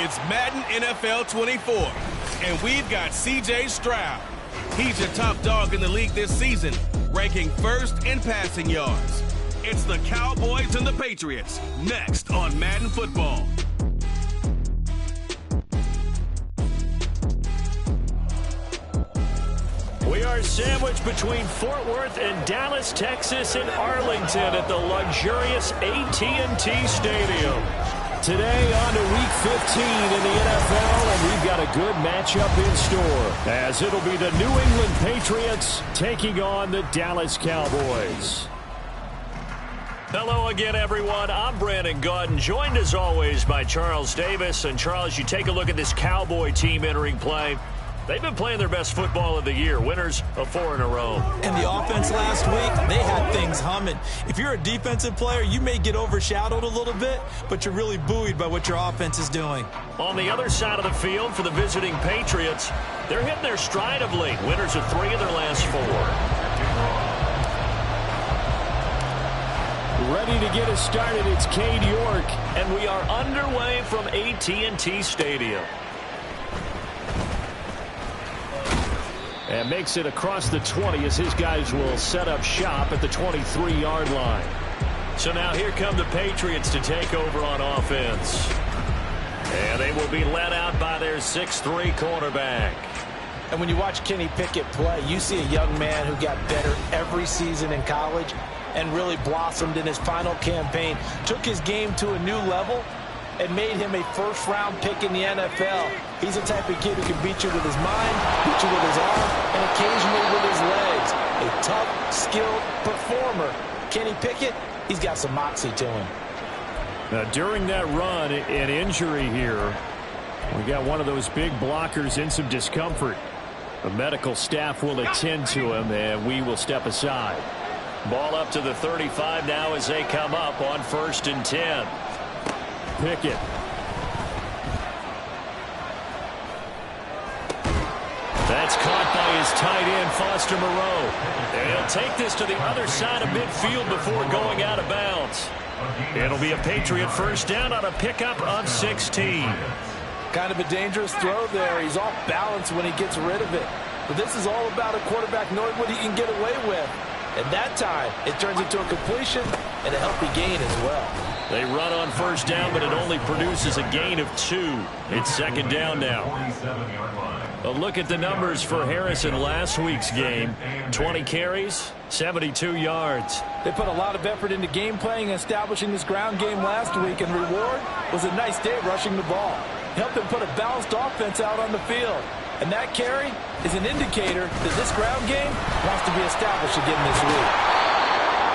It's Madden NFL 24, and we've got C.J. Stroud. He's your top dog in the league this season, ranking first in passing yards. It's the Cowboys and the Patriots, next on Madden Football. We are sandwiched between Fort Worth and Dallas, Texas, and Arlington at the luxurious AT&T Stadium. Today on to Week 15 in the NFL, and we've got a good matchup in store, as it'll be the New England Patriots taking on the Dallas Cowboys. Hello again, everyone. I'm Brandon Gaudin, joined as always by Charles Davis. And Charles, you take a look at this Cowboy team entering play. They've been playing their best football of the year, winners of 4 in a row. And the offense last week, they had things humming. If you're a defensive player, you may get overshadowed a little bit, but you're really buoyed by what your offense is doing. On the other side of the field for the visiting Patriots, they're hitting their stride of late, winners of 3 of their last 4. Ready to get us started, it's Cade York, and we are underway from AT&T Stadium. And makes it across the 20 as his guys will set up shop at the 23-yard line. So now here come the Patriots to take over on offense. And they will be led out by their 6'3" quarterback. And when you watch Kenny Pickett play, you see a young man who got better every season in college and really blossomed in his final campaign, took his game to a new level, and made him a first-round pick in the NFL. He's the type of kid who can beat you with his mind, beat you with his arm, and occasionally with his legs. A tough, skilled performer. Kenny Pickett, he's got some moxie to him. Now, during that run, an injury here. We got one of those big blockers in some discomfort. The medical staff will attend to him, and we will step aside. Ball up to the 35 now as they come up on 1st and 10. Pickett. That's caught by his tight end, Foster Moreau. And he'll take this to the other side of midfield before going out of bounds. It'll be a Patriot first down on a pickup of 16. Kind of a dangerous throw there. He's off balance when he gets rid of it. But this is all about a quarterback knowing what he can get away with. And that time, it turns into a completion and a healthy gain as well. They run on first down, but it only produces a gain of 2. It's 2nd down now. A look at the numbers for Harrison last week's game. 20 carries, 72 yards. They put a lot of effort into game playing and establishing this ground game last week, and reward was a nice day rushing the ball. Helped them put a balanced offense out on the field. And that carry is an indicator that this ground game wants to be established again this week.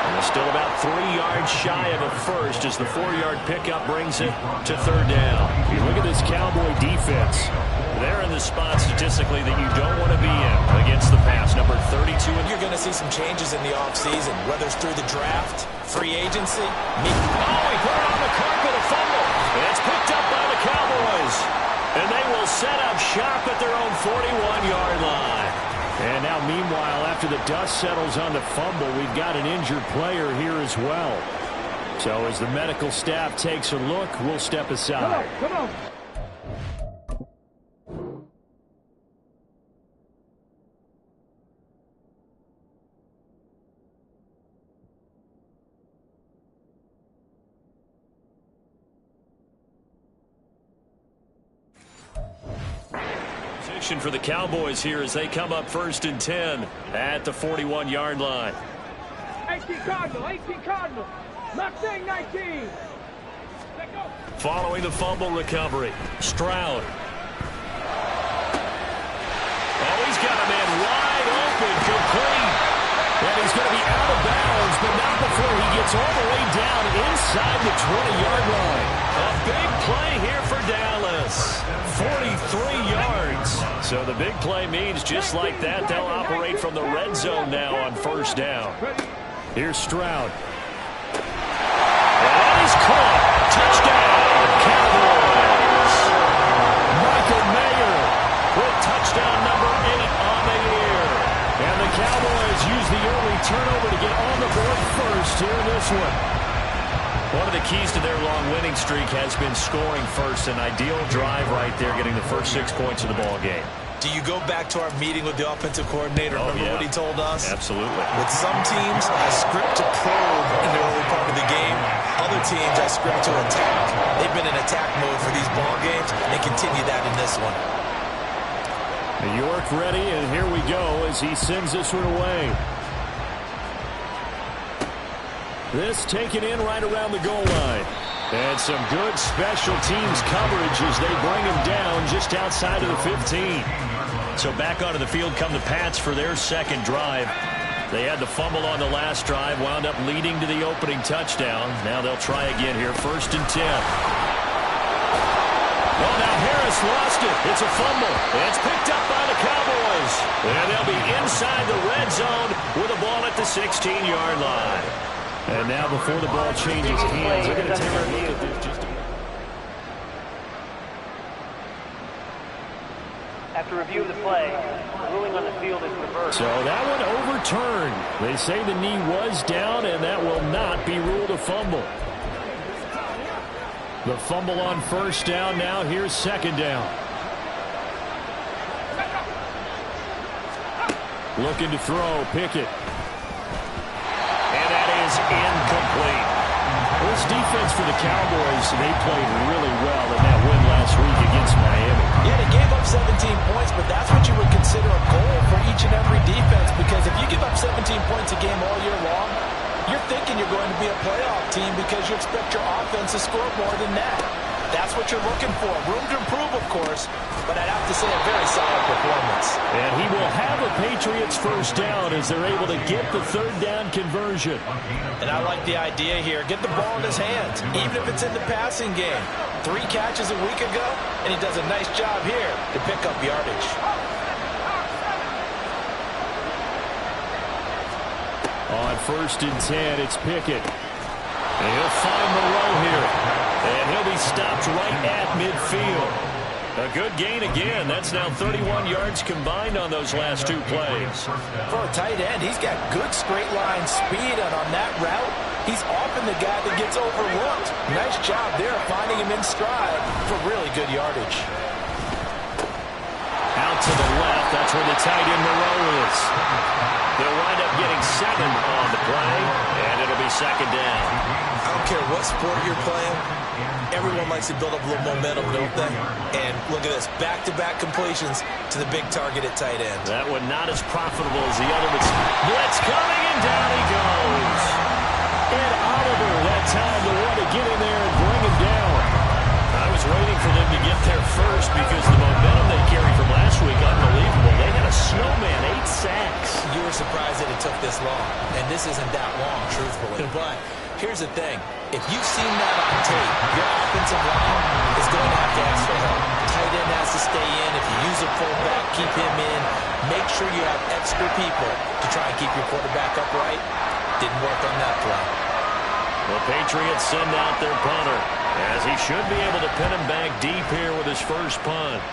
And they're still about 3 yards shy of a first as the 4-yard pickup brings it to 3rd down. You look at this Cowboy defense. They're in the spot statistically that you don't want to be in against the pass. Number 32. You're going to see some changes in the offseason, whether it's through the draft, free agency. Oh, he put it on the carpet, a fumble. It's picked up by the Cowboys. And they will set up shop at their own 41-yard line. And now, meanwhile, after the dust settles on the fumble, we've got an injured player here as well. So as the medical staff takes a look, we'll step aside. Come on. For the Cowboys here as they come up 1st and 10 at the 41-yard line. 18 Cardinal. Not saying 19. Following the fumble recovery, Stroud. Oh, he's got a man wide open, complete. And he's going to be out of bounds, but not before he gets all the way down inside the 20-yard line. A big play here for Dallas. 43 yards. So the big play means just like that, they'll operate from the red zone now on 1st down. Here's Stroud. And he's caught. Touchdown, Cowboys. Michael Mayer with touchdown number 8 on the year. And the Cowboys use the early turnover to get on the board first here in this one. One of the keys to their long winning streak has been scoring first. An ideal drive right there, getting the first 6 points of the ball game. Do you go back to our meeting with the offensive coordinator? Remember what he told us? Absolutely. With some teams, I script to probe in the early part of the game. Other teams, I script to attack. They've been in attack mode for these ball games and continue that in this one. York ready, and here we go as he sends this one away. This taken in right around the goal line. And some good special teams coverage as they bring him down just outside of the 15. So back onto the field come the Pats for their second drive. They had the fumble on the last drive, wound up leading to the opening touchdown. Now they'll try again here, 1st and 10. Well, now Harris lost it. It's a fumble. It's picked up by the Cowboys. And they'll be inside the red zone with a ball at the 16-yard line. And now before the ball changes hands, they're going to take a look at this. After review of the play, the ruling on the field is reversed. So that one overturned. They say the knee was down, and that will not be ruled a fumble. The fumble on 1st down. Now here's 2nd down. Looking to throw. Pickett. And that is incomplete. This defense for the Cowboys, they played really well in that win last week against Miami. Yeah, they gave up 17 points, but that's what you would consider a goal for each and every defense, because if you give up 17 points a game all year long, you're thinking you're going to be a playoff team because you expect your offense to score more than that. That's what you're looking for. Room to improve, of course, but I'd have to say a very solid performance. And he will have a Patriots 1st down as they're able to get the 3rd down conversion. And I like the idea here. Get the ball in his hands, even if it's in the passing game. 3 catches a week ago, and he does a nice job here to pick up yardage. On 1st and 10, it's Pickett. And he'll find Moreau here. And he'll be stopped right at midfield. A good gain again. That's now 31 yards combined on those last 2 plays. For a tight end, he's got good straight line speed, and on that route, he's often the guy that gets overlooked. Nice job there finding him in stride for really good yardage. Out to the left, that's where the tight end Moreau is. They'll wind up getting 7 on the play, and it'll be 2nd down. I don't care what sport you're playing, everyone likes to build up a little momentum, don't they? And look at this, back-to-back completions to the big target at tight end. That one not as profitable as the other, but blitz coming, and down he goes. And Oliver that time to want to get in there and bring him down. I was waiting for them to get there first because the momentum they carried from last week, unbelievable. They had a snowman, 8 sacks. You were surprised that it took this long, and this isn't that long, truthfully. But here's the thing. If you've seen that on tape, your offensive line is going to have to ask for help. Tight end has to stay in. If you use a fullback, keep him in. Make sure you have extra people to try and keep your quarterback upright. Didn't work on that play. The Patriots send out their punter, as he should be able to pin him back deep here with his first punt.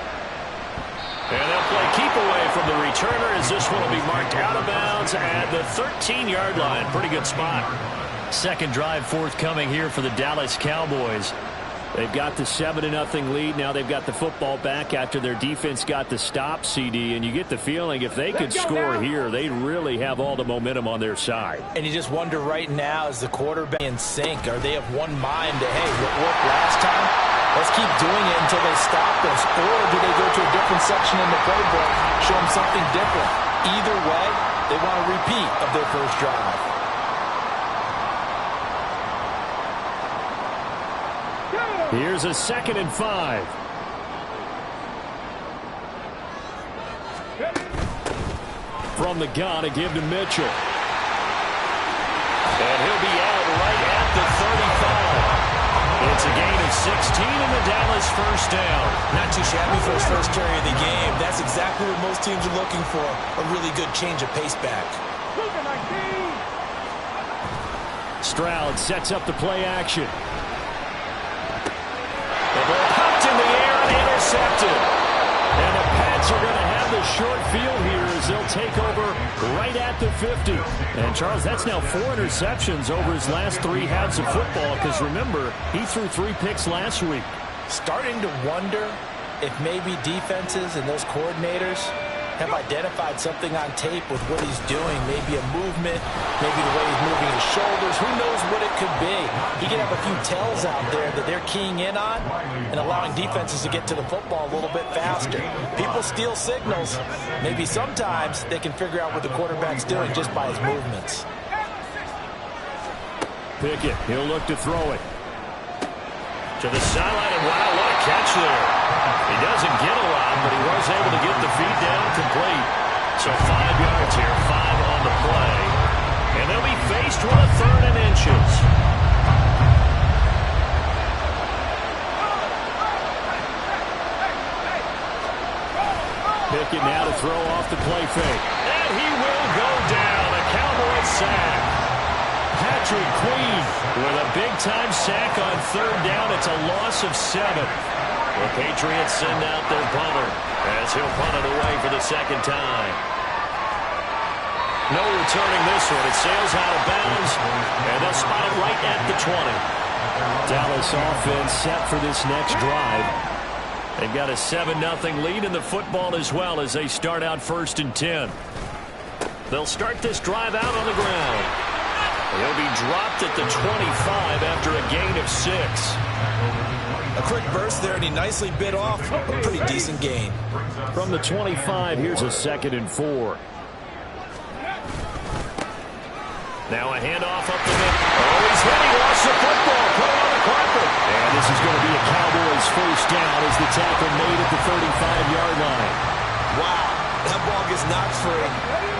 And they'll play keep away from the returner as this one will be marked out of bounds at the 13-yard line. Pretty good spot. 2nd drive forthcoming here for the Dallas Cowboys. They've got the 7-0 lead. Now they've got the football back after their defense got the stop, CD. And you get the feeling if they could score here, they really have all the momentum on their side. And you just wonder right now, is the quarterback in sync? Are they of one mind to, hey, what worked last time? Let's keep doing it until they stop us. Or do they go to a different section in the playbook, show them something different? Either way, they want a repeat of their first drive. Here's a 2nd and 5. From the gun, a give to Mitchell. And he'll be out right at the 35. It's a gain of 16 in the Dallas 1st down. Not too shabby for his first carry of the game. That's exactly what most teams are looking for. A really good change of pace back. Stroud sets up the play action. The ball popped in the air and intercepted. And the Pats are going to have the short field here as they'll take over right at the 50. And, Charles, that's now 4 interceptions over his last 3 halves of football because, remember, he threw 3 picks last week. Starting to wonder if maybe defenses and those coordinators have identified something on tape with what he's doing. Maybe a movement, maybe the way he's moving his shoulders. Who knows what it could be? He could have a few tells out there that they're keying in on and allowing defenses to get to the football a little bit faster. People steal signals. Maybe sometimes they can figure out what the quarterback's doing just by his movements. Pickett, he'll look to throw it. To the sideline, and wow, what a catch there. He doesn't get a lot, but he was able to get the feet down complete. So 5 yards here, 5 on the play. And they'll be faced with a 3rd and inches. Pickett now to throw off the play fake. And he will go down. A Cowboys sack. Patrick Queen with a big-time sack on 3rd down. It's a loss of 7. The Patriots send out their punter as he'll punt it away for the 2nd time. No returning this one. It sails out of bounds, and they'll spot it right at the 20. Dallas offense set for this next drive. They've got a 7-0 lead in the football as well as they start out 1st and 10. They'll start this drive out on the ground. He'll be dropped at the 25 after a gain of 6. A quick burst there, and he nicely bit off a pretty decent gain. From the 25, here's a 2nd and 4. Now a handoff up the middle. Oh, he's hit. He lost the football. Put it on the carpet. And this is going to be a Cowboys 1st down as the tackle made at the 35-yard line. Wow, that ball gets knocked free,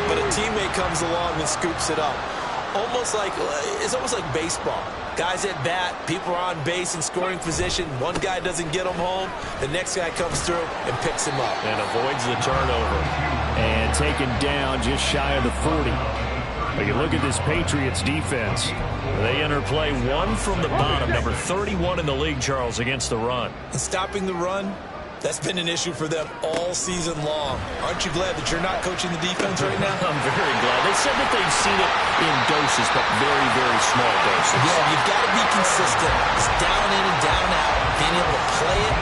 but a teammate comes along and scoops it up. It's almost like baseball. Guys at bat, people are on base in scoring position. One guy doesn't get him home. The next guy comes through and picks him up. And avoids the turnover. And taken down just shy of the 40. But you look at this Patriots defense. They enter play 1 from the bottom, number 31 in the league, Charles, against the run. And stopping the run, that's been an issue for them all season long. Aren't you glad that you're not coaching the defense right now? I'm very glad. They said that they've seen it in doses, but very, very small doses. Yeah, you've got to be consistent. It's down in and down out. Being able to play it,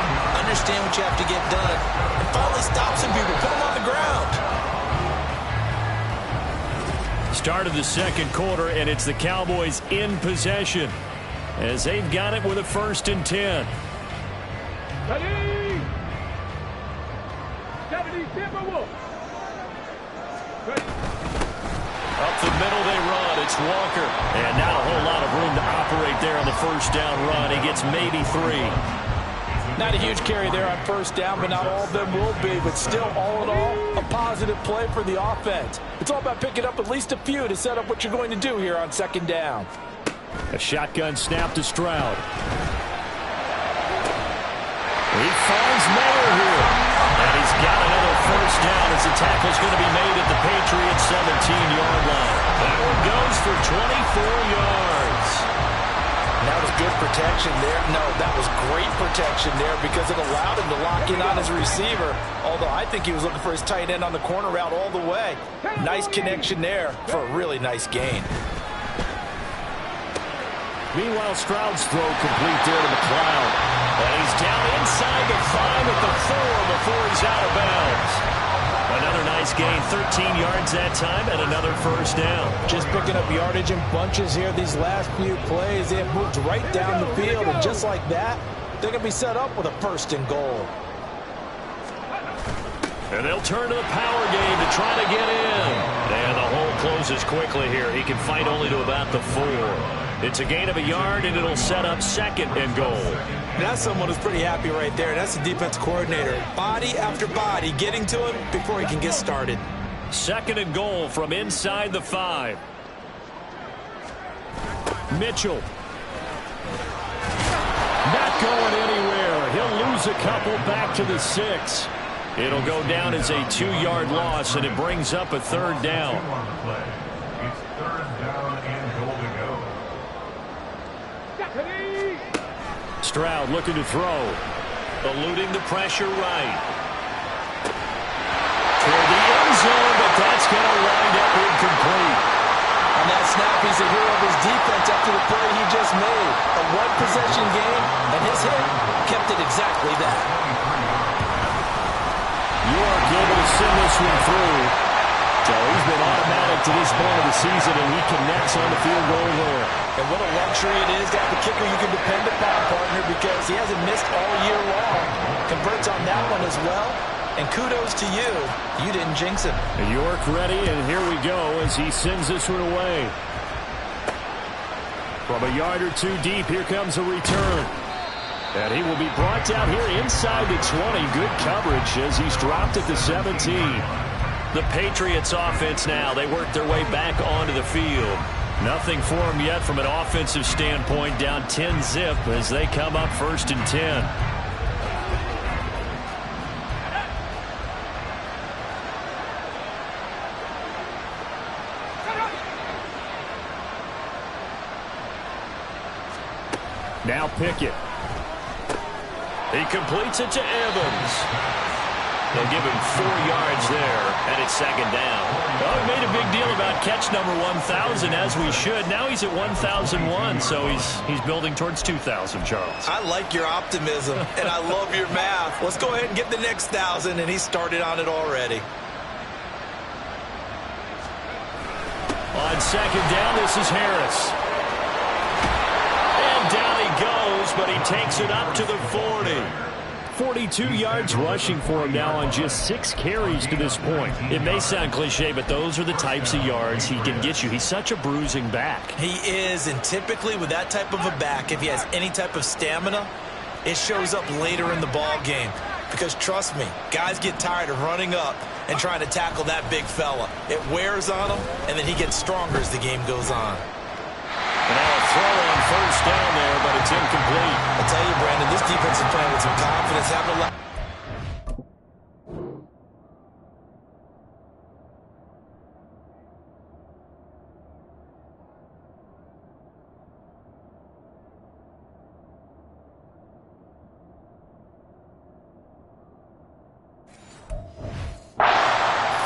understand what you have to get done, and finally stop some people, put them on the ground. Start of the 2nd quarter, and it's the Cowboys in possession as they've got it with a 1st and 10. Ready? 70 Timberwolves. Up the middle they run. It's Walker. And not a whole lot of room to operate there on the 1st down run. He gets maybe 3. Not a huge carry there on 1st down, but not all of them will be. But still, all in all, a positive play for the offense. It's all about picking up at least a few to set up what you're going to do here on 2nd down. A shotgun snap to Stroud. He finds Mayer here. And he's got another 1st down as the tackle's going to be made at the Patriots' 17-yard line. That one goes for 24 yards. That was good protection there. No, that was great protection there because it allowed him to lock in on his receiver. Although I think he was looking for his tight end on the corner route all the way. Nice connection there for a really nice gain. Meanwhile, Stroud's throw complete there to McLeod. And he's down inside the 5 at the 4 before he's out of bounds. Another nice gain, 13 yards that time, and another 1st down. Just picking up yardage in bunches here these last few plays. They have moved right down the field, and just like that, they're going to be set up with a 1st and goal. And they'll turn to the power game to try to get in. And the hole closes quickly here. He can fight only to about the 4. It's a gain of a yard, and it'll set up 2nd and goal. That's someone who's pretty happy right there. That's the defense coordinator. Body after body getting to him before he can get started. 2nd and goal from inside the 5. Mitchell. Not going anywhere. He'll lose a couple back to the 6. It'll go down as a 2-yard loss, and it brings up a 3rd down. It's 3rd down and goal to go. Stroud looking to throw. Eluding the pressure right. toward the end zone, but that's going to wind up incomplete. On that snap, he's a hero of his defense after the play he just made. A one-possession game, and his hit kept it exactly that. York able to send this one through. So he's been automatic to this point of the season, and he connects on the field goal there. And what a luxury it is to have a kicker you can depend upon, partner, because he hasn't missed all year long. Converts on that one as well. And kudos to you. You didn't jinx him. York ready, and here we go as he sends this one away. From a yard or two deep, here comes a return. And he will be brought down here inside the 20. Good coverage as he's dropped at the 17. The Patriots offense now, they work their way back onto the field. Nothing for them yet from an offensive standpoint, down 10-zip as they come up 1st and 10. Now Pickett. He completes it to Evans. They'll give him 4 yards there, and it's 2nd down. Well, we made a big deal about catch number 1,000, as we should. Now he's at 1,001, so he's building towards 2,000, Charles. I like your optimism, and I love your math. Let's go ahead and get the next 1,000, and he started on it already. On 2nd down, this is Harris. And down he goes, but he takes it up to the 40. 42 yards rushing for him now on just 6 carries to this point. It may sound cliche, but those are the types of yards he can get you. He's such a bruising back. He is, and typically with that type of a back, if he has any type of stamina, it shows up later in the ball game. Because trust me, guys get tired of running up and trying to tackle that big fella. It wears on him, and then he gets stronger as the game goes on. And now a throw on 1st down there, but it's incomplete. I'll tell you, Brandon, this defense is playing with some confidence. Having a lot.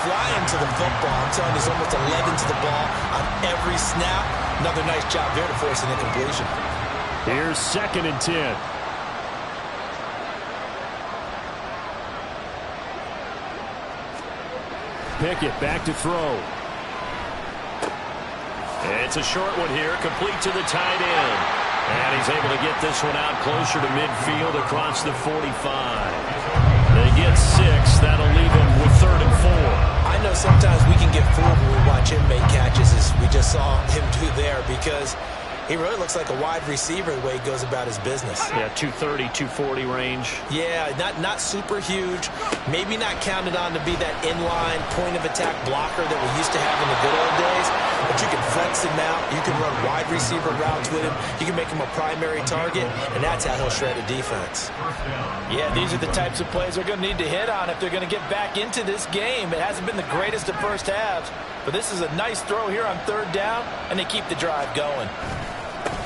Flying to the football. I'm telling you, there's almost 11 to the ball on every snap. Another nice job there to force an incompletion. Here's 2nd and 10. Pickett back to throw. It's a short one here, complete to the tight end. And he's able to get this one out closer to midfield across the 45. They get 6. That'll leave him with 3rd and 4. I know sometimes we can get fooled when we watch him make catches, as we just saw him do there, because he really looks like a wide receiver the way he goes about his business. Yeah, 230, 240 range. Yeah, not super huge. Maybe not counted on to be that inline point-of-attack blocker that we used to have in the good old days. But you can flex him out. You can run wide receiver routes with him. You can make him a primary target, and that's how he'll shred a defense. Yeah, these are the types of plays they're going to need to hit on if they're going to get back into this game. It hasn't been the greatest of first halves, but this is a nice throw here on 3rd down, and they keep the drive going.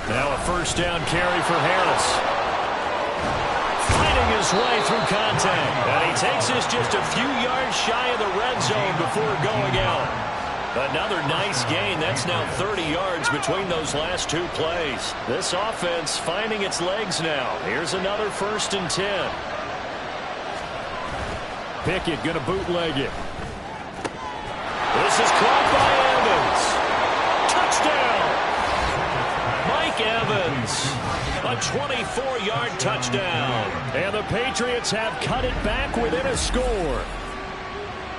Now a 1st down carry for Harris. Fighting his way through contact. And he takes this just a few yards shy of the red zone before going out. Another nice gain. That's now 30 yards between those last 2 plays. This offense finding its legs now. Here's another 1st and 10. Pickett going to bootleg it. This is caught by Evans. Touchdown! Mike Evans, a 24-yard touchdown. And the Patriots have cut it back within a score.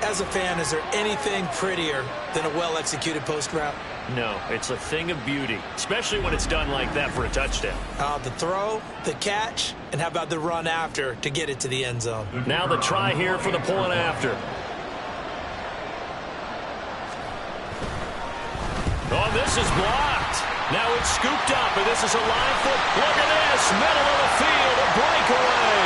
As a fan, is there anything prettier than a well-executed post route? No, it's a thing of beauty, especially when it's done like that for a touchdown. The throw, the catch, and how about the run after to get it to the end zone? Now the try here for the point after. Oh, this is blocked. Now it's scooped up, and this is a live foot. Look at this, middle of the field, a breakaway.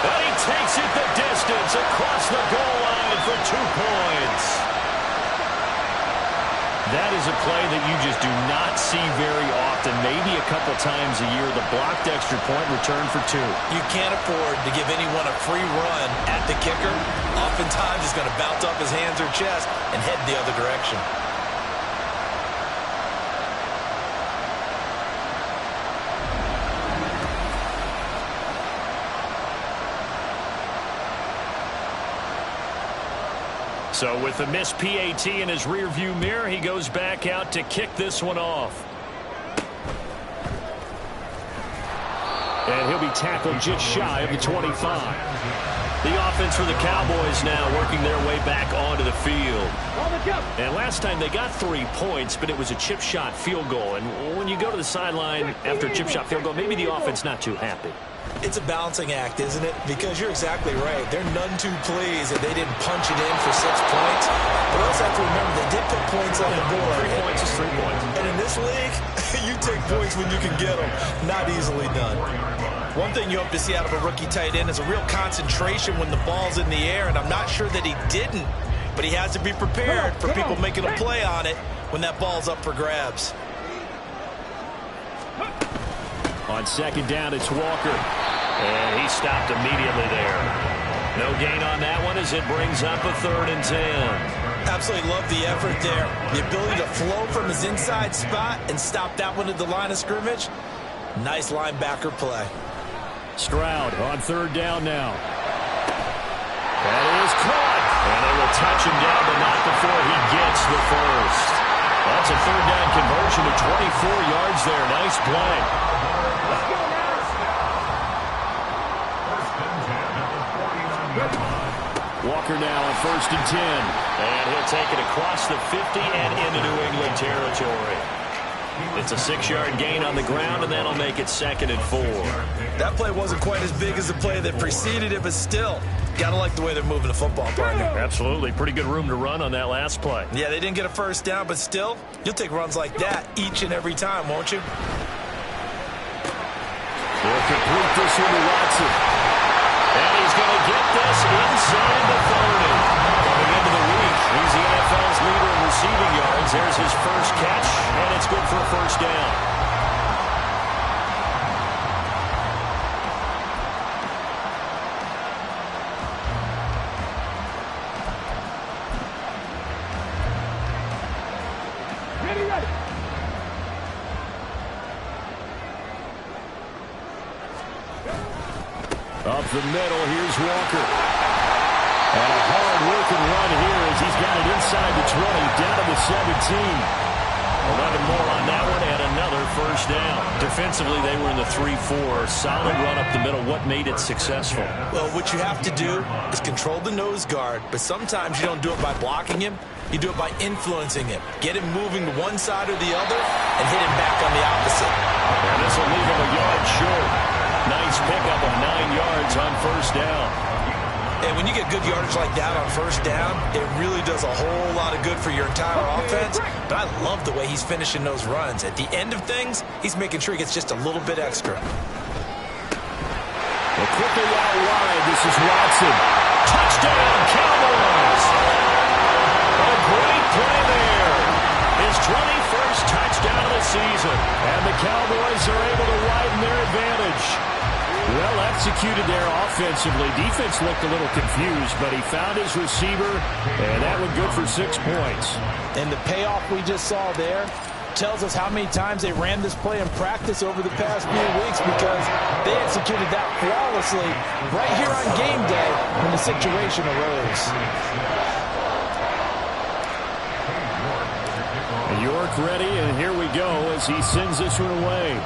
And he takes it the distance across the goal line for 2 points. That is is a play that you just do not see very often, maybe a couple times a year. The blocked extra point return for 2. You can't afford to give anyone a free run at the kicker. Oftentimes, he's going to bounce off his hands or chest and head the other direction. So with the missed PAT in his rearview mirror, he goes back out to kick this one off. And he'll be tackled just shy of the 25. The offense for the Cowboys now working their way back onto the field. And last time they got 3 points, but it was a chip shot field goal. And when you go to the sideline after a chip shot field goal, maybe the offense not too happy. It's a balancing act, isn't it? Because you're exactly right. They're none too pleased that they didn't punch it in for 6 points. But also have to remember they did put points on the board. 3 points is 3 points. And in this league, you take points when you can get them. Not easily done. One thing you hope to see out of a rookie tight end is a real concentration when the ball's in the air, and I'm not sure that he didn't. But he has to be prepared for people making a play on it when that ball's up for grabs. On second down, it's Walker. And he stopped immediately there. No gain on that one as it brings up a 3rd and 10. Absolutely love the effort there. The ability to flow from his inside spot and stop that one at the line of scrimmage. Nice linebacker play. Stroud on 3rd down now. That is caught. And they will touch him down, but not before he gets the first. That's a 3rd down conversion to 24 yards there. Nice play. Walker now on 1st and 10. And he'll take it across the 50 and into New England territory. It's a 6-yard gain on the ground, and that'll make it 2nd and 4. That play wasn't quite as big as the play that preceded it, but still, got to like the way they're moving the football, partner. Absolutely. Pretty good room to run on that last play. Yeah, they didn't get a first down, but still, you'll take runs like that each and every time, won't you? They'll complete this one to Watson. And he's going to get this inside the 30. Coming into the week, he's the NFL's leader in receiving yards. There's his first catch, and it's good for a first down. Up the middle, here's Walker. And a hard-working run here as he's got it inside the 20, down to the 17. 11 more on that one, and another first down. Defensively, they were in the 3-4. Solid run up the middle. What made it successful? Well, what you have to do is control the nose guard, but sometimes you don't do it by blocking him. You do it by influencing him. Get him moving to one side or the other and hit him back on the opposite. And this will leave him a yard short. Nice pickup of 9 yards on first down. And when you get good yardage like that on first down, it really does a whole lot of good for your entire offense. But I love the way he's finishing those runs. At the end of things, he's making sure he gets just a little bit extra. Well, quickly out wide, this is Watson. Touchdown, Cowboys! A great play there. His 21st touchdown of the season. And the Cowboys are able to widen their advantage. Well executed there offensively. Defense looked a little confused, but he found his receiver, and that was good for 6 points. And the payoff we just saw there tells us how many times they ran this play in practice over the past few weeks, because they executed that flawlessly right here on game day when the situation arose. York ready, and here we go as he sends this one away.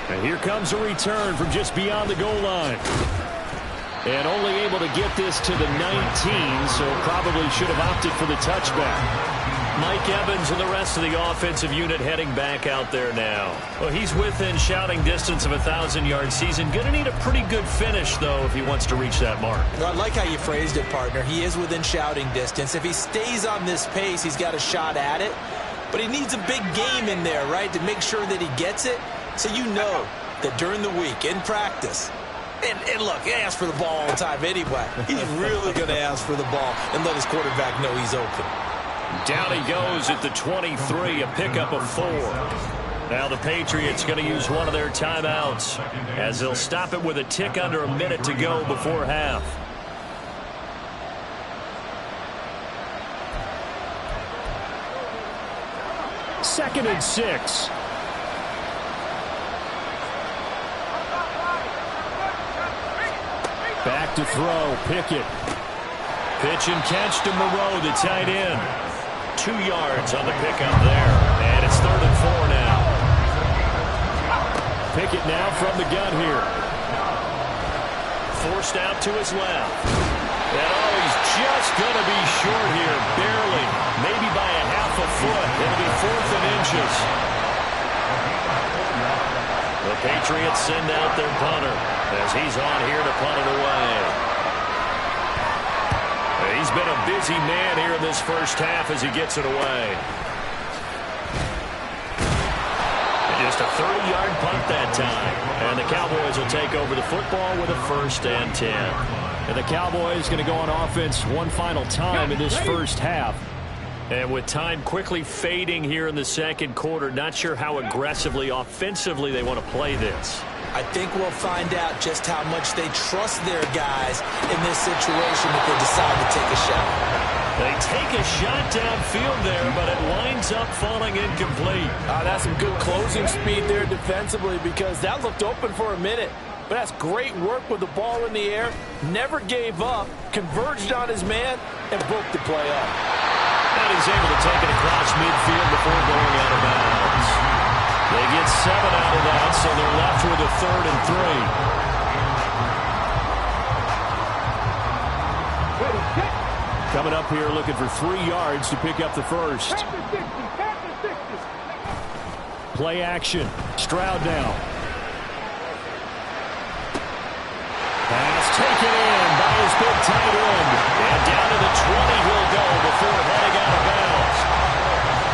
And here comes a return from just beyond the goal line. And only able to get this to the 19, so probably should have opted for the touchback. Mike Evans and the rest of the offensive unit heading back out there now. Well, he's within shouting distance of a 1,000-yard season. Going to need a pretty good finish, though, if he wants to reach that mark. I like how you phrased it, partner. He is within shouting distance. If he stays on this pace, he's got a shot at it. But he needs a big game in there, right, to make sure that he gets it. So you know that during the week, in practice, And look, he asks for the ball all the time anyway. He's really going to ask for the ball and let his quarterback know he's open. Down he goes at the 23, a pickup of 4. Now the Patriots going to use one of their timeouts as they'll stop it with a tick under a minute to go before half. Second and 6. Back to throw, Pickett. Pitch and catch to Moreau, the tight end. 2 yards on the pickup there. And it's 3rd and 4 now. Pickett now from the gun here. Forced out to his left. And he's just going to be short here, barely. Maybe by a half a foot. It'll be 4th and inches. The Patriots send out their punter as he's on here to punt it away. He's been a busy man here in this first half as he gets it away. Just a 30-yard punt that time. And the Cowboys will take over the football with a 1st and 10. And the Cowboys going to go on offense one final time in this first half. And with time quickly fading here in the second quarter, not sure how aggressively, offensively they want to play this. I think we'll find out just how much they trust their guys in this situation if they decide to take a shot. They take a shot downfield there, but it winds up falling incomplete. That's some good closing speed there defensively because that looked open for a minute. But that's great work with the ball in the air. Never gave up, converged on his man, and broke the play up. And he's able to take it across midfield before going out of bounds. They get 7 out of that, so they're left with a 3rd and 3. Coming up here looking for 3 yards to pick up the first. Play action. Stroud now. Pass taken in by his big tight end. And down to the 20 he'll go before heading out of bounds.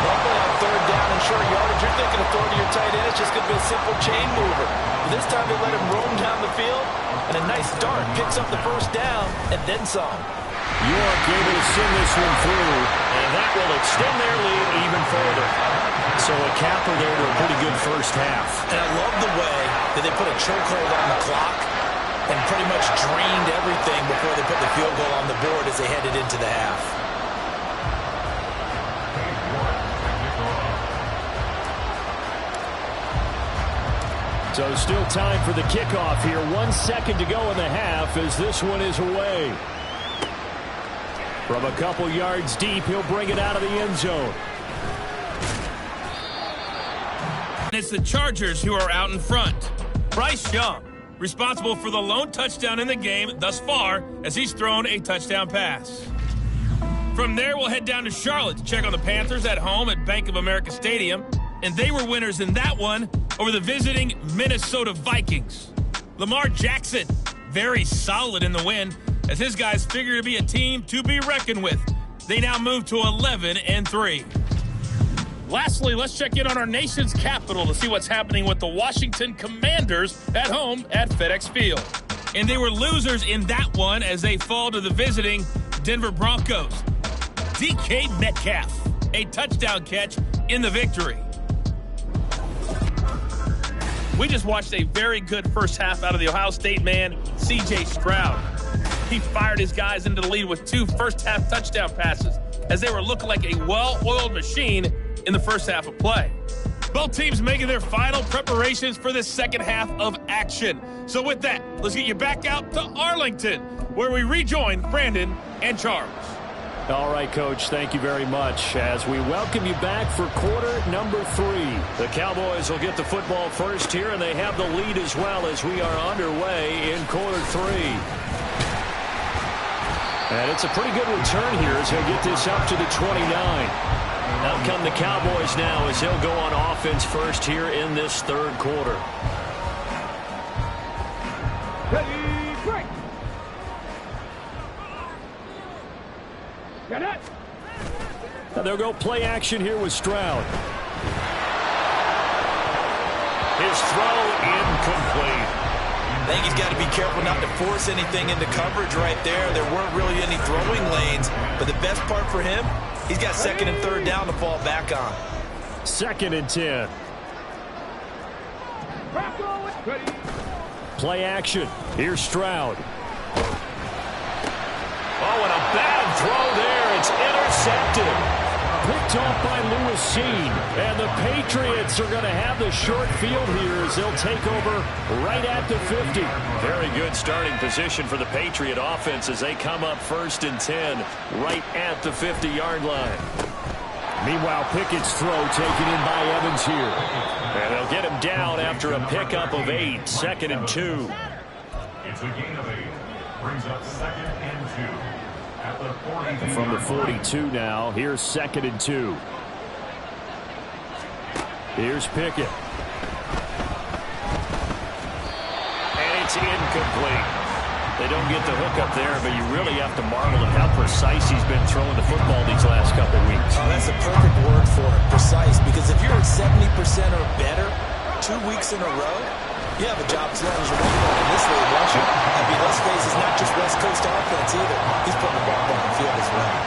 Normally on 3rd down and short yardage, you're thinking of throwing to your tight end. It's just going to be a simple chain mover. But this time they let him roam down the field, and a nice start. Picks up the 1st down, and then some. York able to send this one through, and that will extend their lead even further. So a capper there to a pretty good first half. And I love the way that they put a chokehold on the clock and pretty much drained everything before they put the field goal on the board as they headed into the half. So still time for the kickoff here. 1 second to go in the half as this one is away. From a couple yards deep, he'll bring it out of the end zone. It's the Chargers who are out in front. Bryce Young, responsible for the lone touchdown in the game thus far as he's thrown a touchdown pass. From there, we'll head down to Charlotte to check on the Panthers at home at Bank of America Stadium. And they were winners in that one over the visiting Minnesota Vikings. Lamar Jackson, very solid in the win as his guys figure to be a team to be reckoned with. They now move to 11-3. Lastly, let's check in on our nation's capital to see what's happening with the Washington Commanders at home at FedEx Field. And they were losers in that one as they fall to the visiting Denver Broncos. DK Metcalf, a touchdown catch in the victory. We just watched a very good first half out of the Ohio State man, C.J. Stroud. He fired his guys into the lead with 2 first-half touchdown passes as they were looking like a well-oiled machine in the first half of play. Both teams making their final preparations for this second half of action. So with that, let's get you back out to Arlington, where we rejoin Brandon and Charles. All right, Coach, thank you very much as we welcome you back for quarter number 3. The Cowboys will get the football first here, and they have the lead as well as we are underway in quarter 3. And it's a pretty good return here as he'll get this up to the 29. Out come the Cowboys now as he'll go on offense first here in this third quarter. Ready, break. Got it. Now they'll go play action here with Stroud. His throw incomplete. I think he's got to be careful not to force anything into coverage right there. There weren't really any throwing lanes, but the best part for him, he's got second and third down to fall back on. 2nd and 10. Play action. Here's Stroud. Oh, and a bad throw there. It's intercepted. Picked off by Lewis Sheen. And the Patriots are going to have the short field here as they'll take over right at the 50. Very good starting position for the Patriot offense as they come up 1st and 10 right at the 50-yard line. Meanwhile, Pickett's throw taken in by Evans here. And they'll get him down after a pickup of 8. 2nd and 2. It's a gain of 8. Brings up 2nd and 2. At the 42. From the 42 now, here's 2nd and 2. Here's Pickett. And it's incomplete. They don't get the hook up there, but you really have to marvel at how precise he's been throwing the football these last couple weeks. Oh, that's a perfect word for it, precise, because if you're at 70% or better 2 weeks in a row, you have a job as long as you're in this league, don't you? I mean, let's face it, it's not just West Coast offense either. He's putting the ball on the field as well.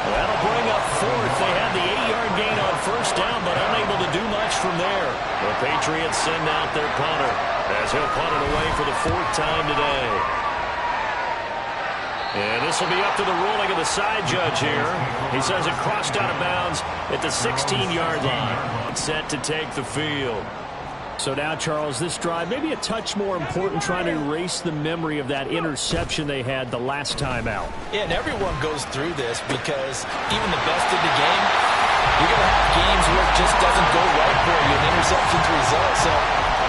That'll bring up 4th. They had the 8-yard gain on 1st down, but unable to do much from there. The Patriots send out their punter as he'll punt it away for the 4th time today. And this will be up to the ruling of the side judge here. He says it crossed out of bounds at the 16-yard line. Set to take the field. So now, Charles, this drive maybe a touch more important, trying to erase the memory of that interception they had the last time out. Yeah, and everyone goes through this because even the best in the game, you're going to have games where it just doesn't go right for you, and interceptions result. So,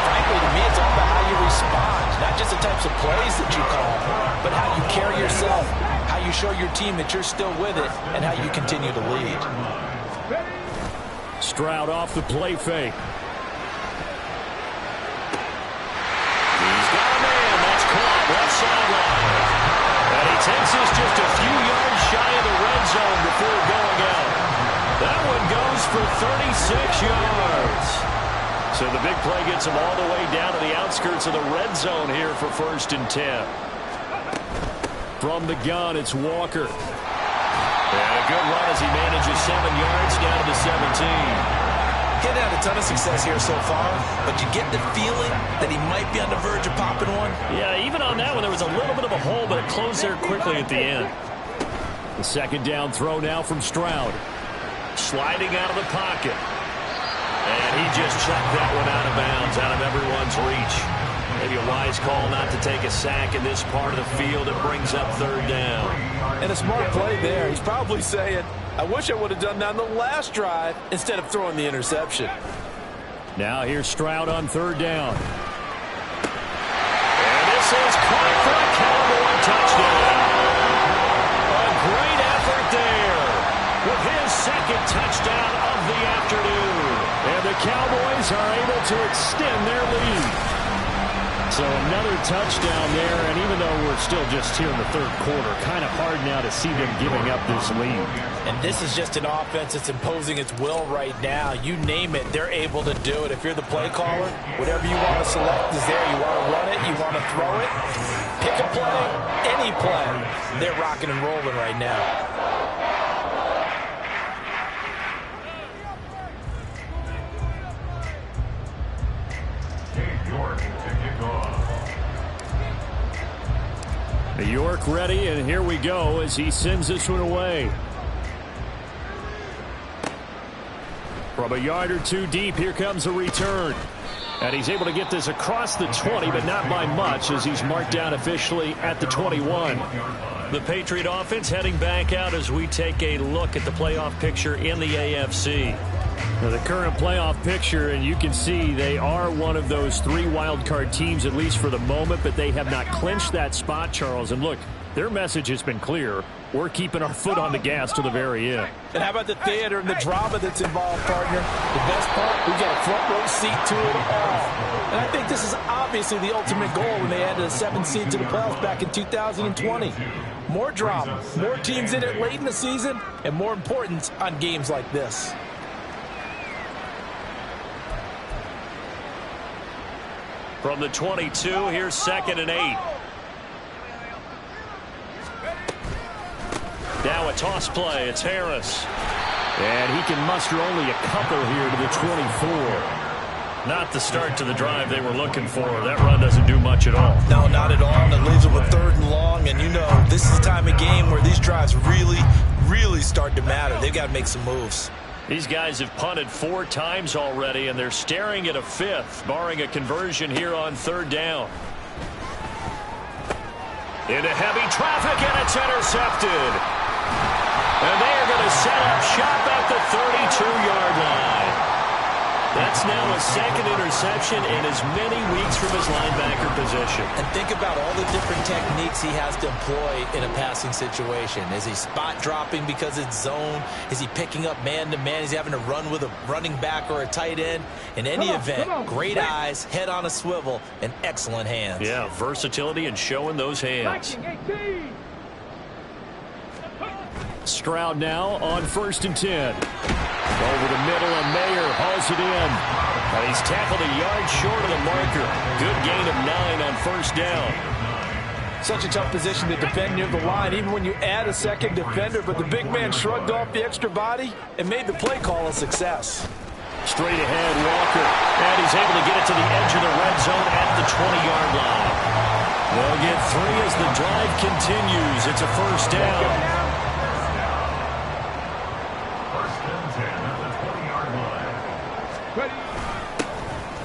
frankly, to me, it's all about how you respond, not just the types of plays that you call, but how you carry yourself, how you show your team that you're still with it, and how you continue to lead. Stroud off the play fake. Left sideline. And he takes this just a few yards shy of the red zone before going out. That one goes for 36 yards. So the big play gets him all the way down to the outskirts of the red zone here for 1st and 10. From the gun, it's Walker. And a good run as he manages 7 yards down to the 17. He's had a ton of success here so far, but you get the feeling that he might be on the verge of popping one. Yeah, even on that one, there was a little bit of a hole, but it closed there quickly at the end. The 2nd down throw now from Stroud. Sliding out of the pocket. And he just chucked that one out of bounds, out of everyone's reach. Maybe a wise call not to take a sack in this part of the field. It brings up 3rd down. And a smart play there. He's probably saying, I wish I would have done that on the last drive instead of throwing the interception. Now here's Stroud on 3rd down. And this is caught for a Cowboy touchdown. A great effort there with his 2nd touchdown of the afternoon. And the Cowboys are able to extend their lead. So another touchdown there, and even though we're still just here in the 3rd quarter, kind of hard now to see them giving up this lead. And this is just an offense that's imposing its will right now. You name it, they're able to do it. If you're the play caller, whatever you want to select is there. You want to run it, you want to throw it, pick a play, any play. They're rocking and rolling right now. York ready, and here we go as he sends this one away. From a yard or 2 deep, here comes a return. And he's able to get this across the 20, but not by much as he's marked down officially at the 21. The Patriot offense heading back out as we take a look at the playoff picture in the AFC. Now, the current playoff picture, and you can see they are one of those 3 wildcard teams, at least for the moment, but they have not clinched that spot, Charles. And look, their message has been clear. We're keeping our foot on the gas to the very end. And how about the theater and the drama that's involved, partner? The best part, we got a front row seat to it all. And I think this is obviously the ultimate goal when they added a 7th seed to the playoffs back in 2020. More drama, more teams in it late in the season, and more importance on games like this. From the 22, here's 2nd and 8. Now a toss play. It's Harris. And he can muster only a couple here to the 24. Not the start to the drive they were looking for. That run doesn't do much at all. No, not at all. And it leaves them with 3rd and long. And you know, this is the time of game where these drives really start to matter. They've got to make some moves. These guys have punted 4 times already, and they're staring at a 5th, barring a conversion here on 3rd down. Into heavy traffic, and it's intercepted. And they are going to set up shop at the 32-yard line. That's now a 2nd interception in as many weeks from his linebacker position. And think about all the different techniques he has to employ in a passing situation. Is he spot dropping because it's zone? Is he picking up man-to-man? Is he having to run with a running back or a tight end? In any event, great eyes, head on a swivel, and excellent hands. Yeah, versatility and showing those hands. Stroud now on 1st and 10. Over the middle, and Mayer hauls it in. And he's tackled a yard short of the marker. Good gain of 9 on 1st down. Such a tough position to defend near the line, even when you add a 2nd defender. But the big man shrugged off the extra body and made the play call a success. Straight ahead, Walker. And he's able to get it to the edge of the red zone at the 20-yard line. They'll get 3 as the drive continues. It's a 1st down.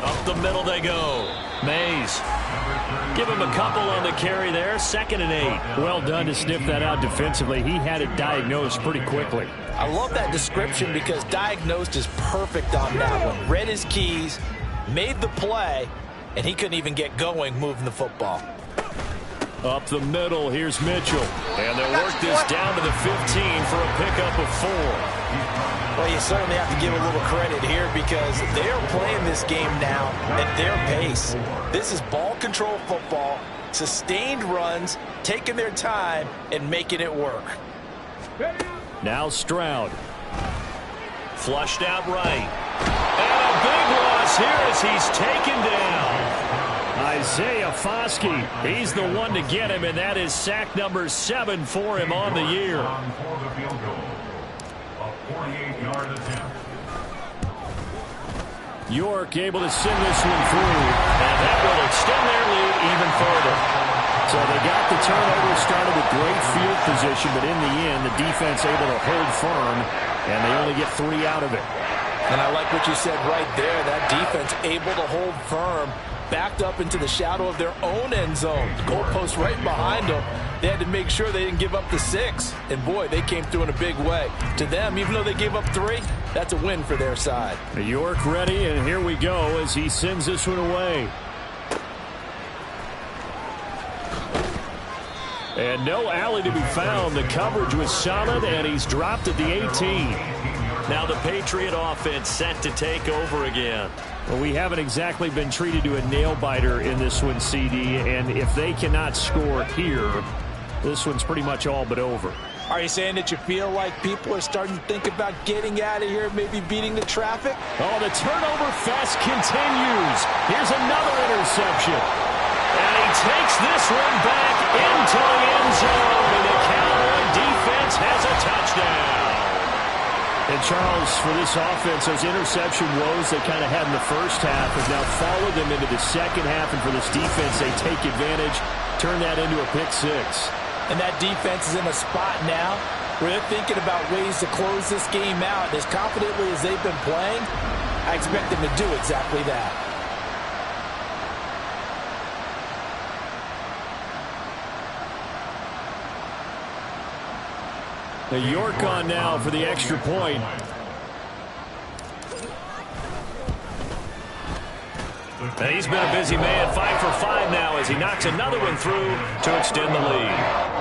Up the middle they go. Mays. Give him a couple on the carry there. 2nd and 8. Well done to sniff that out defensively. He had it diagnosed pretty quickly. I love that description because diagnosed is perfect on that one. Read his keys, made the play, and he couldn't even get going moving the football. Up the middle, here's Mitchell. And they'll work this down to the 15 for a pickup of 4. Well, you certainly have to give a little credit here because they are playing this game now at their pace. This is ball control football, sustained runs, taking their time, and making it work. Now Stroud. Flushed out right. And a big loss here as he's taken down. Isaiah Foskey, he's the one to get him, and that is sack number 7 for him on the year. York able to send this one through, and that will extend their lead even further. So they got the turnover, started with great field position, but in the end, the defense able to hold firm, and they only get 3 out of it. And I like what you said right there. That defense able to hold firm, backed up into the shadow of their own end zone. The goalpost right behind them. They had to make sure they didn't give up the 6. And, boy, they came through in a big way. To them, even though they gave up 3, that's a win for their side. York ready, and here we go as he sends this one away. And no alley to be found. The coverage was solid, and he's dropped at the 18. Now the Patriot offense set to take over again. Well, we haven't exactly been treated to a nail-biter in this one, CD, and if they cannot score here, this one's pretty much all but over. Are you saying that you feel like people are starting to think about getting out of here, maybe beating the traffic? Oh, the turnover fest continues. Here's another interception. And he takes this one back into the end zone, and the Cowboy defense has a touchdown. And, Charles, for this offense, those interception woes they kind of had in the first half have now followed them into the second half. And for this defense, they take advantage, turn that into a pick 6. And that defense is in a spot now where they're thinking about ways to close this game out. As confidently as they've been playing, I expect them to do exactly that. The York on now for the extra point. And he's been a busy man, 5 for 5 now as he knocks another one through to extend the lead.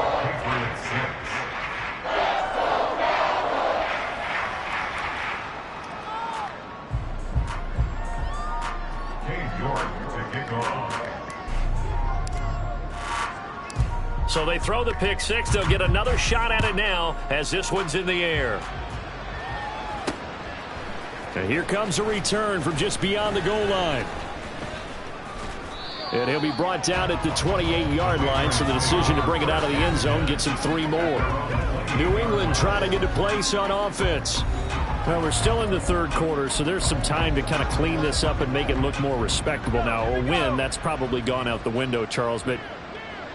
So they throw the pick 6. They'll get another shot at it now as this one's in the air. And here comes a return from just beyond the goal line. And he'll be brought down at the 28-yard line, so the decision to bring it out of the end zone gets him 3 more. New England trying to get a place on offense. Well, we're still in the third quarter, so there's some time to kind of clean this up and make it look more respectable. Now, a win, that's probably gone out the window, Charles, but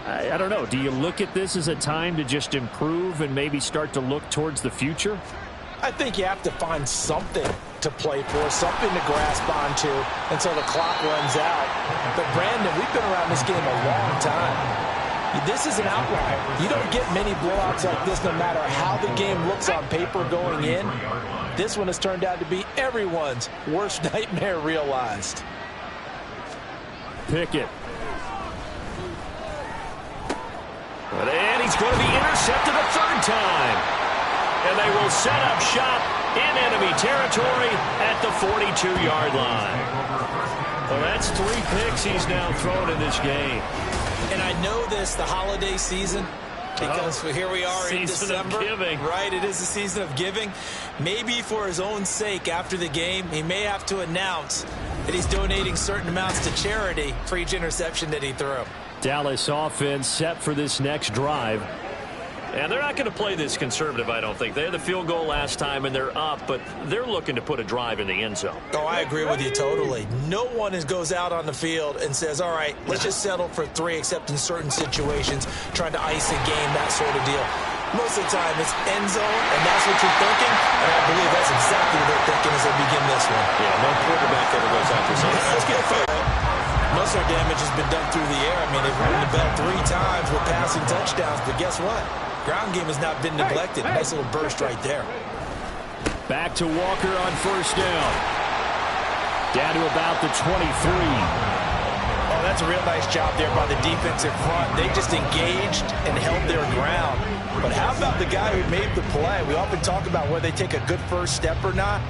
I don't know. Do you look at this as a time to just improve and maybe start to look towards the future? I think you have to find something to play for, something to grasp onto until the clock runs out. But, Brandon, we've been around this game a long time. This is an outlier. You don't get many blowouts like this no matter how the game looks on paper going in. This one has turned out to be everyone's worst nightmare realized. Pickett. And he's going to be intercepted a third time. And they will set up shop in enemy territory at the 42-yard line. Well, that's 3 picks he's now thrown in this game. And I know this, the holiday season, because here we are in December. Season of giving. Right, it is the season of giving. Maybe for his own sake after the game, he may have to announce that he's donating certain amounts to charity for each interception that he threw. Dallas offense set for this next drive. And they're not going to play this conservative, I don't think. They had the field goal last time, and they're up, but they're looking to put a drive in the end zone. Oh, I agree with you totally. No one goes out on the field and says, all right, let's just settle for 3, except in certain situations, trying to ice a game, that sort of deal. Most of the time, it's end zone, and that's what you're thinking, and I believe that's exactly what they're thinking as they begin this one. Yeah, no quarterback ever goes after something. Let's get it. Most of their damage has been done through the air. I mean, they've rung the bell 3 times with passing touchdowns, but guess what? Ground game has not been neglected. Nice little burst right there. Back to Walker on first down. Down to about the 23. Oh, that's a real nice job there by the defensive front. They just engaged and held their ground. But how about the guy who made the play? We often talk about whether they take a good first step or not.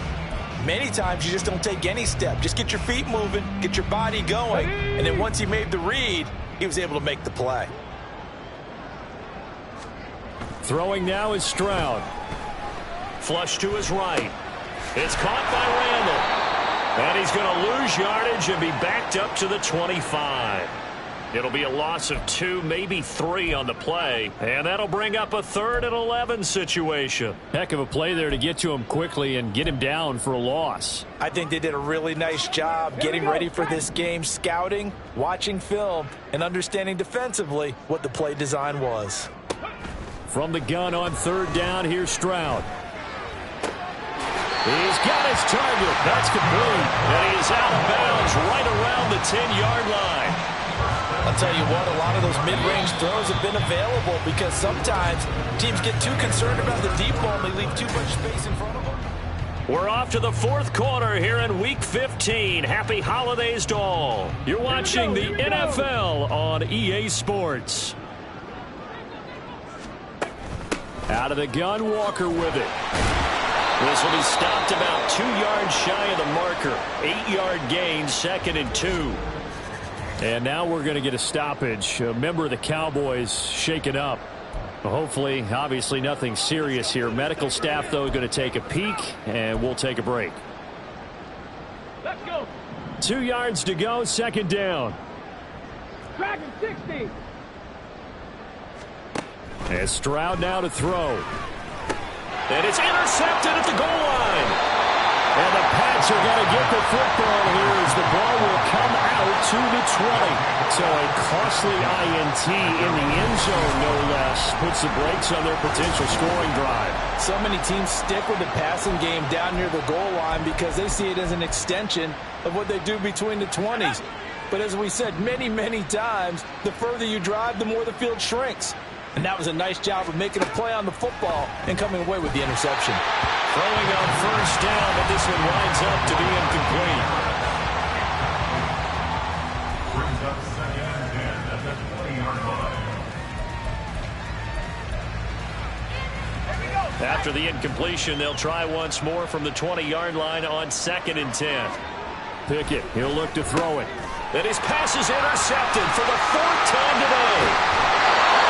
Many times you just don't take any step. Just get your feet moving, get your body going, and then once he made the read, he was able to make the play. Throwing now is Stroud. Flush to his right. It's caught by Randall. And he's going to lose yardage and be backed up to the 25. It'll be a loss of 2, maybe 3 on the play. And that'll bring up a 3rd and 11 situation. Heck of a play there to get to him quickly and get him down for a loss. I think they did a really nice job getting ready for this game, scouting, watching film, and understanding defensively what the play design was. From the gun on third down, here's Stroud. He's got his target. That's complete. And he is out of bounds right around the 10-yard line. I'll tell you what, a lot of those mid-range throws have been available because sometimes teams get too concerned about the deep ball and they leave too much space in front of them. We're off to the 4th quarter here in Week 15. Happy holidays to all. You're watching the NFL on EA Sports. Out of the gun, Walker with it. This will be stopped about 2 yards shy of the marker. 8-yard gain, 2nd and 2. And now we're going to get a stoppage. A member of the Cowboys shaken up. Hopefully, obviously nothing serious here. Medical staff, though, going to take a peek, and we'll take a break. Let's go. 2 yards to go, 2nd down. Dragon 60. And Stroud now to throw. And it's intercepted at the goal line. And the Pats are going to get the football here as the ball will come out to the 20. So a costly INT in the end zone, no less, puts the brakes on their potential scoring drive. So many teams stick with the passing game down near the goal line because they see it as an extension of what they do between the 20s. But as we said many, many times, the further you drive, the more the field shrinks. And that was a nice job of making a play on the football and coming away with the interception. Throwing on first down, but this one winds up to be incomplete. Brings up 2nd and 10 at the 20-yard line. After the incompletion, they'll try once more from the 20-yard line on 2nd and 10. Pickett, he'll look to throw it. And his pass is intercepted for the 4th time today.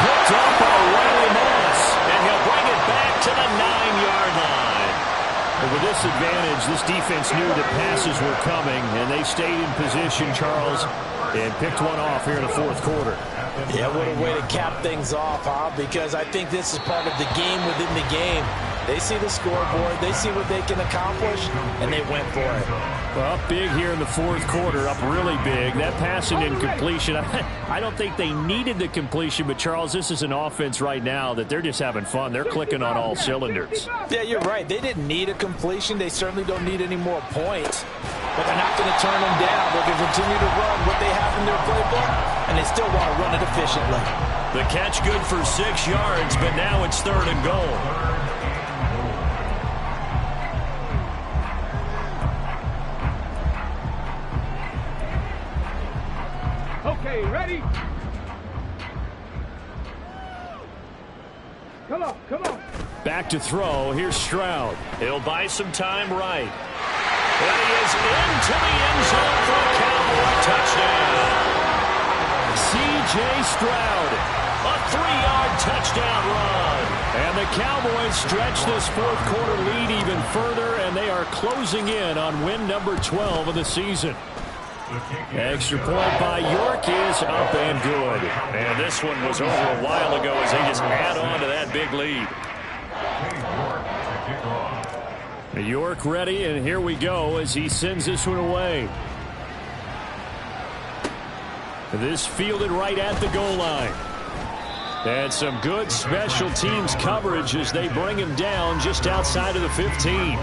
Picked up by Riley Moss. And he'll bring it back to the 9-yard line. And with this advantage, this defense knew that passes were coming, and they stayed in position, Charles. and picked one off here in the fourth quarter. Yeah, what a way to cap things off, huh? Because I think this is part of the game within the game. They see the scoreboard, they see what they can accomplish, and they went for it. Well, up big here in the fourth quarter, up really big. That passing incompletion, I don't think they needed the completion, but Charles, this is an offense right now that they're just having fun. They're clicking on all cylinders. Yeah, you're right. They didn't need a completion. They certainly don't need any more points. But they're not going to turn them down. They're going to continue to run what they have in their playbook, and they still want to run it efficiently. The catch good for 6 yards, but now it's 3rd and goal. Okay, ready? Come on, come on. Back to throw. Here's Stroud. He'll buy some time right. And he is into the end zone for a Cowboy touchdown. C.J. Stroud. A 3-yard touchdown run. And the Cowboys stretch this fourth quarter lead even further, and they are closing in on win number 12 of the season. Extra point by York is up and good. And this one was over a while ago as they just add on to that big lead. York ready, and here we go as he sends this one away. This fielded right at the goal line. And some good special teams coverage as they bring him down just outside of the 15.